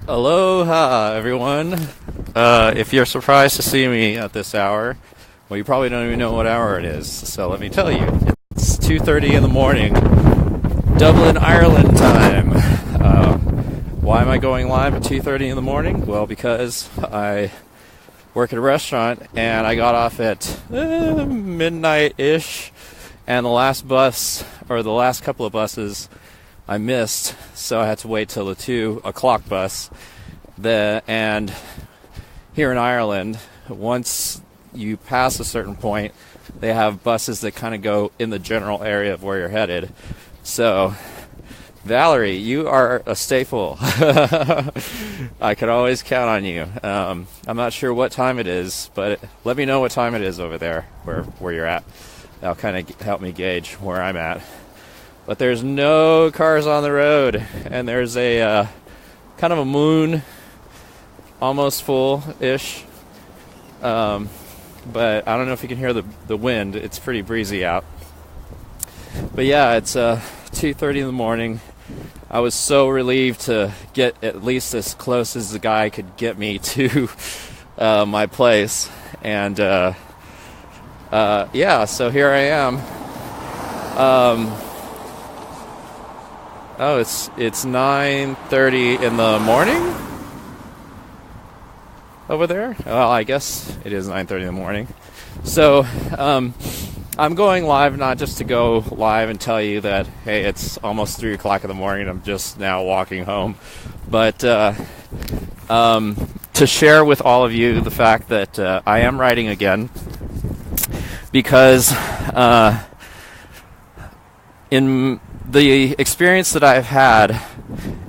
Aloha, everyone. If you're surprised to see me at this hour, well, you probably don't even know what hour it is. So let me tell you, it's 2:30 in the morning, Dublin, Ireland time. Why am I going live at 2:30 in the morning? Well, because I work at a restaurant and I got off at midnight-ish, and the last bus, or the last couple of buses, I missed, so I had to wait till the 2 o'clock bus. And here in Ireland, once you pass a certain point, they have buses that kind of go in the general area of where you're headed. So, Valerie, you are a staple. I can always count on you. I'm not sure what time it is, but let me know what time it is over there, where you're at. That'll kind of help me gauge where I'm at. But there's no cars on the road, and there's a kind of a moon, almost full-ish. But I don't know if you can hear the wind. It's pretty breezy out. But yeah, it's 2:30 in the morning. I was so relieved to get at least as close as the guy could get me to my place. And yeah, so here I am. Oh, it's 9:30 in the morning over there. Well, I guess it is 9:30 in the morning. So I'm going live not just to go live and tell you that, hey, it's almost 3 o'clock in the morning. I'm just now walking home, but to share with all of you the fact that I am writing again, because in the experience that I've had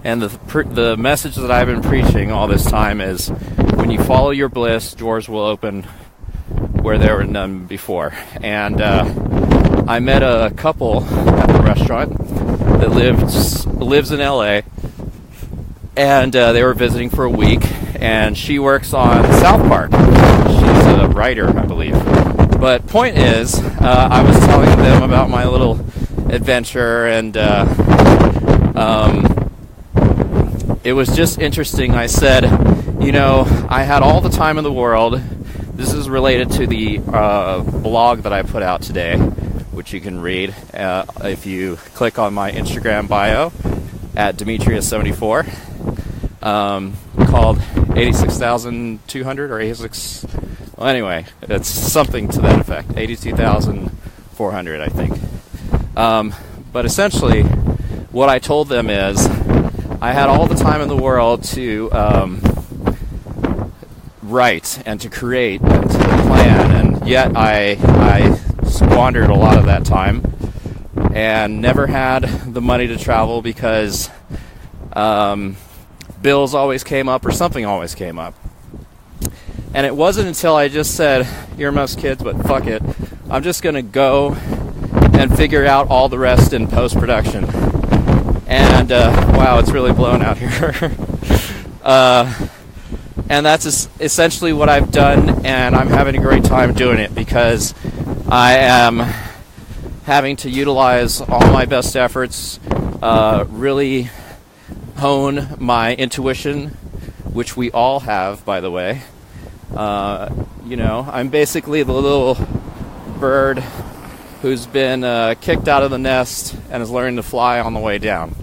and the message that I've been preaching all this time is, when you follow your bliss, doors will open where there were none before. And I met a couple at the restaurant that lives in LA, and they were visiting for a week, and she works on South Park. She's a writer, I believe. But point is, I was telling them about my little adventure, and it was just interesting. I said, I had all the time in the world. This is related to the blog that I put out today, which you can read if you click on my Instagram bio at Demetrius74, called 86,200 or 86. Well, anyway, it's something to that effect. 82,400, I think. But essentially, what I told them is, I had all the time in the world to write and to create and to plan, and yet I squandered a lot of that time and never had the money to travel because bills always came up or something always came up. And it wasn't until I just said, earmuffs, kids, but fuck it, I'm just going to go and figure out all the rest in post-production. And, wow, it's really blown out here. And that's essentially what I've done, and I'm having a great time doing it, because I am having to utilize all my best efforts, really hone my intuition, which we all have, by the way. I'm basically the little bird who's been kicked out of the nest and is learning to fly on the way down.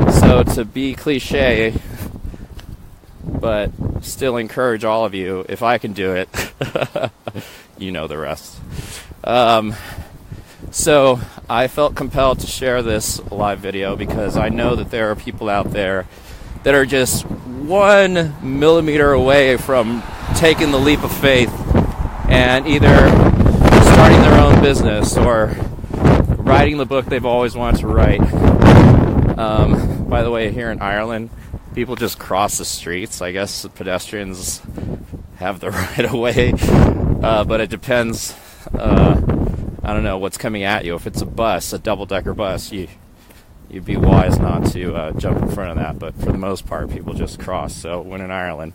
So to be cliche, but still encourage all of you, if I can do it, you know the rest. So I felt compelled to share this live video because I know that there are people out there that are just 1 millimeter away from taking the leap of faith and either starting their own business or writing the book they've always wanted to write. By the way, here in Ireland, people just cross the streets. I guess the pedestrians have the right of way, but it depends. I don't know what's coming at you. If it's a bus, a double-decker bus, you'd be wise not to jump in front of that. But for the most part, people just cross. So when in Ireland.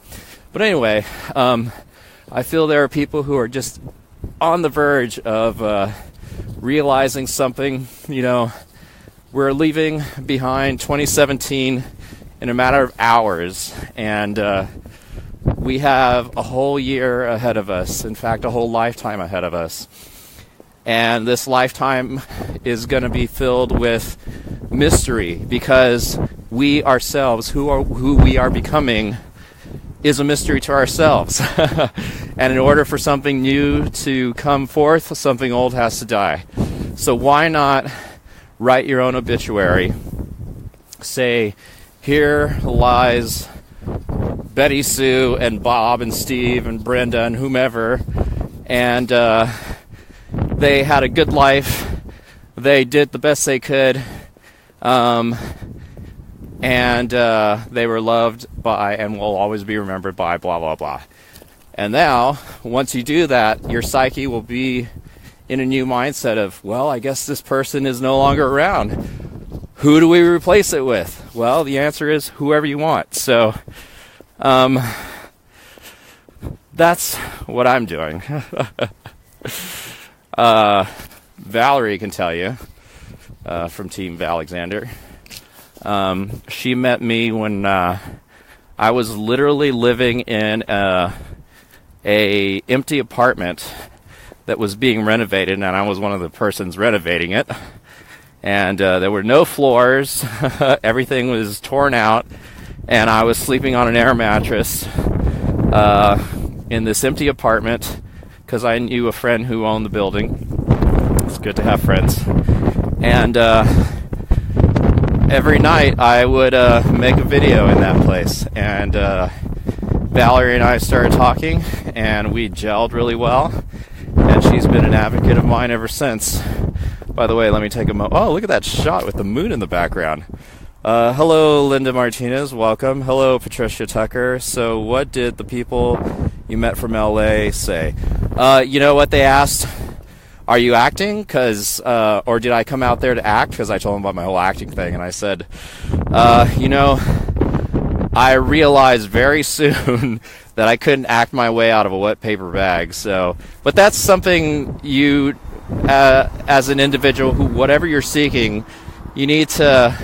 But anyway, I feel there are people who are just on the verge of realizing something. We're leaving behind 2017 in a matter of hours, and we have a whole year ahead of us. In fact, a whole lifetime ahead of us. And this lifetime is going to be filled with mystery, because we ourselves, who we are becoming, is a mystery to ourselves. And in order for something new to come forth, something old has to die. So why not write your own obituary? Say, here lies Betty Sue and Bob and Steve and Brenda and whomever, and they had a good life. They did the best they could, and they were loved by and will always be remembered by blah, blah, blah. And now, once you do that, your psyche will be in a new mindset of, well, I guess this person is no longer around. Who do we replace it with? Well, the answer is whoever you want. So, that's what I'm doing. Valerie can tell you, from Team Valexander. She met me when I was literally living in a empty apartment that was being renovated, and I was one of the persons renovating it. And there were no floors. Everything was torn out, and I was sleeping on an air mattress in this empty apartment because I knew a friend who owned the building. It's good to have friends. And every night I would make a video in that place. And Valerie and I started talking, and we gelled really well. And she's been an advocate of mine ever since. By the way, let me take a moment. Oh, look at that shot with the moon in the background. Hello, Linda Martinez. Welcome. Hello, Patricia Tucker. So what did the people you met from LA say? You know what they asked? Are you acting? Or did I come out there to act? Because I told them about my whole acting thing. And I said, I realized very soon that I couldn't act my way out of a wet paper bag. But that's something you, as an individual who, whatever you're seeking, you need to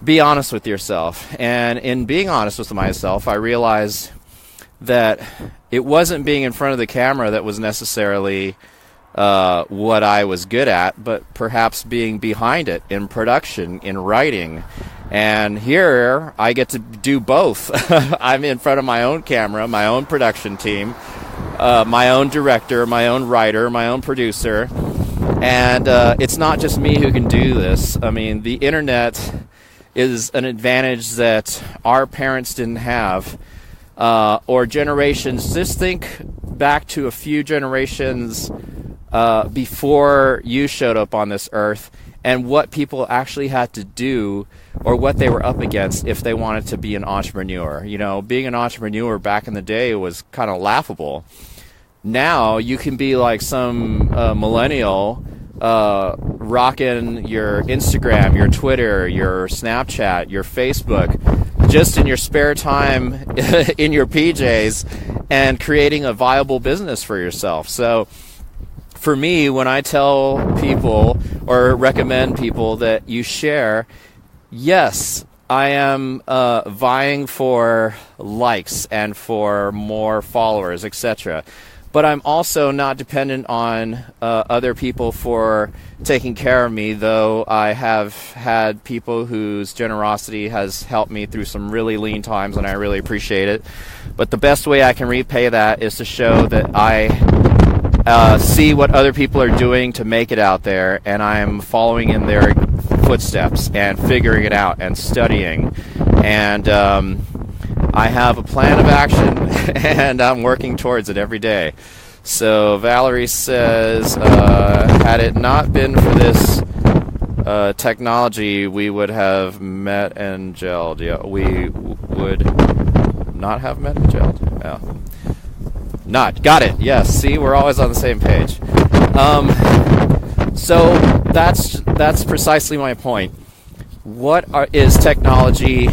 be honest with yourself. And in being honest with myself, I realized that it wasn't being in front of the camera that was necessarily what I was good at, but perhaps being behind it in production, in writing. And here I get to do both. I'm in front of my own camera, my own production team, my own director, my own writer, my own producer. And it's not just me who can do this. I mean, the internet is an advantage that our parents didn't have, or generations. Just think back to a few generations before you showed up on this earth, and what people actually had to do, or what they were up against if they wanted to be an entrepreneur. You know, being an entrepreneur back in the day was kind of laughable. Now you can be like some millennial, rocking your Instagram, your Twitter, your Snapchat, your Facebook, just in your spare time in your PJs, and creating a viable business for yourself. So for me, when I tell people or recommend people that you share, yes, I am vying for likes and for more followers, etc. But I'm also not dependent on other people for taking care of me, though I have had people whose generosity has helped me through some really lean times, and I really appreciate it. But the best way I can repay that is to show that I see what other people are doing to make it out there, and I'm following in their footsteps and figuring it out and studying. And I have a plan of action, and I'm working towards it every day. So Valerie says, had it not been for this technology, we would have met and gelled. Yeah, we would not have met and gelled. Yeah. Not. Got it. Yes. See, we're always on the same page. So that's precisely my point. What is technology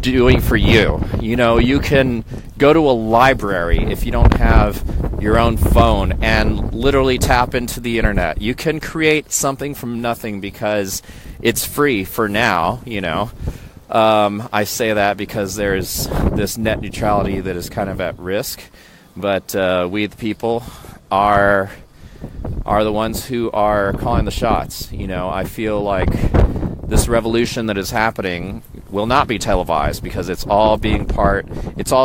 doing for you? You know, you can go to a library if you don't have your own phone and literally tap into the internet. You can create something from nothing because it's free for now, you know. I say that because there's this net neutrality that is kind of at risk, but we the people are the ones who are calling the shots. I feel like this revolution that is happening will not be televised because it's all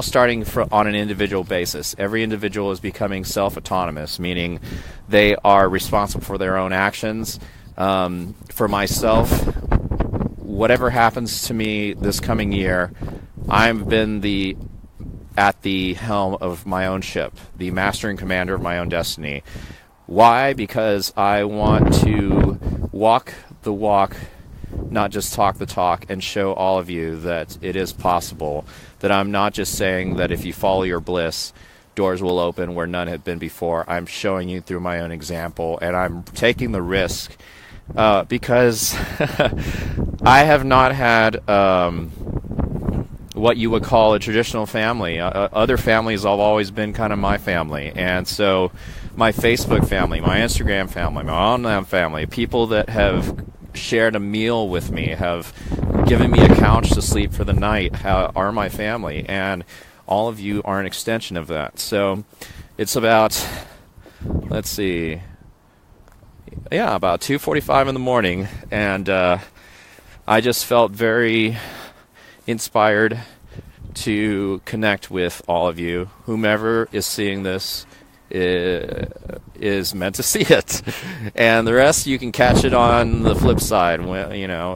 starting on an individual basis. Every individual is becoming self-autonomous, meaning they are responsible for their own actions. For myself, whatever happens to me this coming year, I've been at the helm of my own ship, the master and commander of my own destiny. Why? Because I want to walk the walk, not just talk the talk, and show all of you that it is possible, that I'm not just saying that if you follow your bliss, doors will open where none have been before. I'm showing you through my own example, and I'm taking the risk because I have not had what you would call a traditional family. Other families have always been kind of my family, and so my Facebook family, my Instagram family, my online family, people that have shared a meal with me, have given me a couch to sleep for the night, are my family, and all of you are an extension of that. So it's about, let's see, about 2:45 in the morning, and I just felt very inspired to connect with all of you. Whomever is seeing this is meant to see it, and the rest you can catch it on the flip side.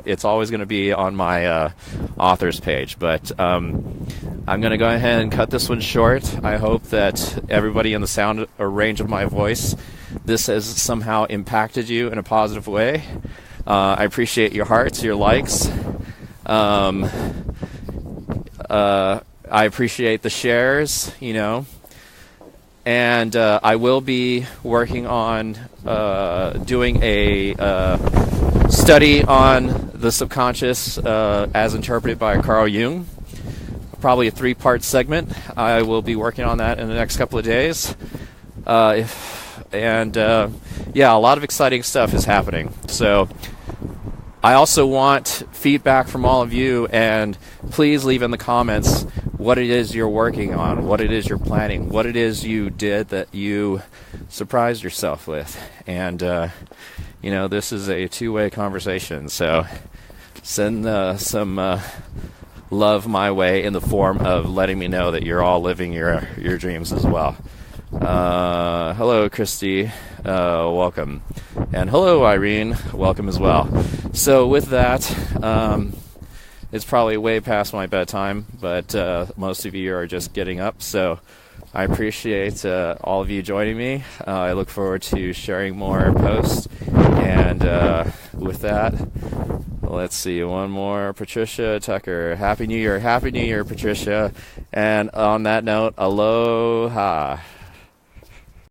It's always going to be on my authors page, but I'm going to go ahead and cut this one short. I hope that everybody in the sound or range of my voice, this has somehow impacted you in a positive way. I appreciate your hearts, your likes. I appreciate the shares, and I will be working on doing a study on the subconscious as interpreted by Carl Jung, probably a 3-part segment. I will be working on that in the next couple of days. A lot of exciting stuff is happening. So I also want feedback from all of you, and please leave in the comments what it is you're working on, what it is you're planning, what it is you did that you surprised yourself with. And, this is a two-way conversation, so send some love my way in the form of letting me know that you're all living your dreams as well. Hello, Christy. Welcome. And hello, Irene. Welcome as well. So with that, it's probably way past my bedtime, but most of you are just getting up, so I appreciate all of you joining me. I look forward to sharing more posts, and with that, let's see, one more. Patricia Tucker, Happy New Year, Patricia, and on that note, aloha.